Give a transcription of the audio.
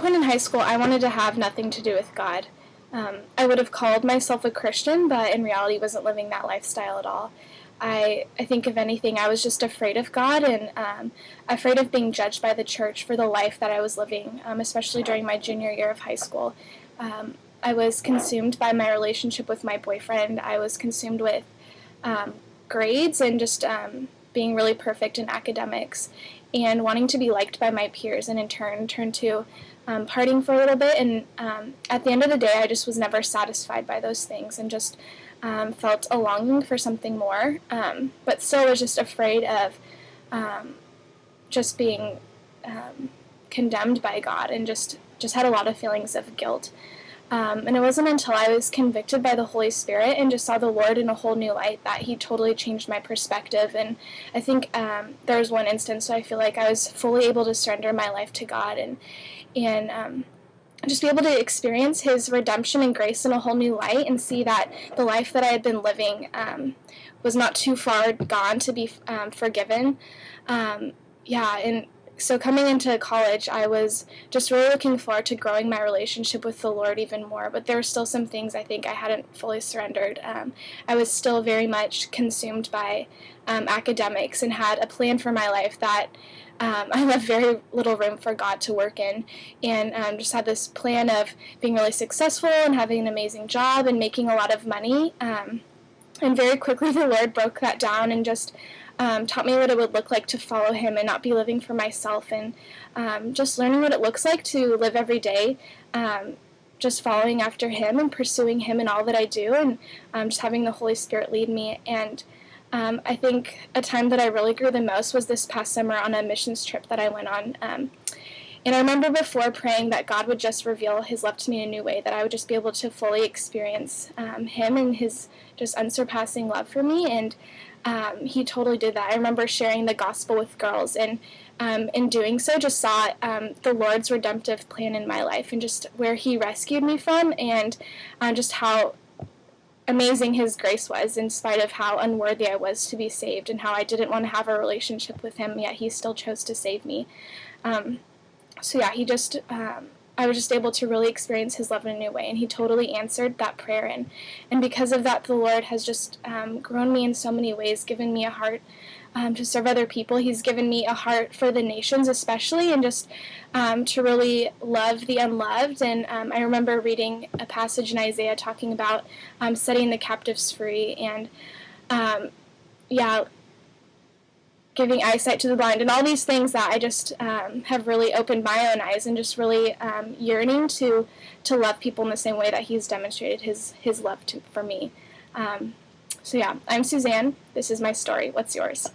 point in high school, I wanted to have nothing to do with God. I would have called myself a Christian, but in reality wasn't living that lifestyle at all. I think, if anything, I was just afraid of God and afraid of being judged by the church for the life that I was living, especially during my junior year of high school. I was consumed by my relationship with my boyfriend. I was consumed with grades and just being really perfect in academics and wanting to be liked by my peers, and in turn turned to partying for a little bit. And at the end of the day, I just was never satisfied by those things and just felt a longing for something more, but still was just afraid of just being condemned by God, and just had a lot of feelings of guilt. And it wasn't until I was convicted by the Holy Spirit and just saw the Lord in a whole new light that He totally changed my perspective. And I think there was one instance where I feel like I was fully able to surrender my life to God and just be able to experience His redemption and grace in a whole new light, and see that the life that I had been living was not too far gone to be forgiven. And so coming into college, I was just really looking forward to growing my relationship with the Lord even more, but there were still some things I think I hadn't fully surrendered. I was still very much consumed by academics and had a plan for my life that I left very little room for God to work in, and just had this plan of being really successful and having an amazing job and making a lot of money. And very quickly the Lord broke that down and just taught me what it would look like to follow Him and not be living for myself, and just learning what it looks like to live every day just following after Him and pursuing Him in all that I do, and just having the Holy Spirit lead me. And I think a time that I really grew the most was this past summer on a missions trip that I went on. And I remember before praying that God would just reveal His love to me in a new way, that I would just be able to fully experience Him and His just unsurpassing love for me. And He totally did that. I remember sharing the gospel with girls, and in doing so just saw the Lord's redemptive plan in my life, and just where He rescued me from, and just how amazing His grace was, in spite of how unworthy I was to be saved, and how I didn't want to have a relationship with Him, yet He still chose to save me. I was just able to really experience His love in a new way, and He totally answered that prayer. And because of that, the Lord has just grown me in so many ways, given me a heart to serve other people. He's given me a heart for the nations especially, and just to really love the unloved. And I remember reading a passage in Isaiah talking about setting the captives free, and giving eyesight to the blind, and all these things that I just have really opened my own eyes, and just really yearning to love people in the same way that He's demonstrated His love for me. I'm Suzanne. This is my story. What's yours?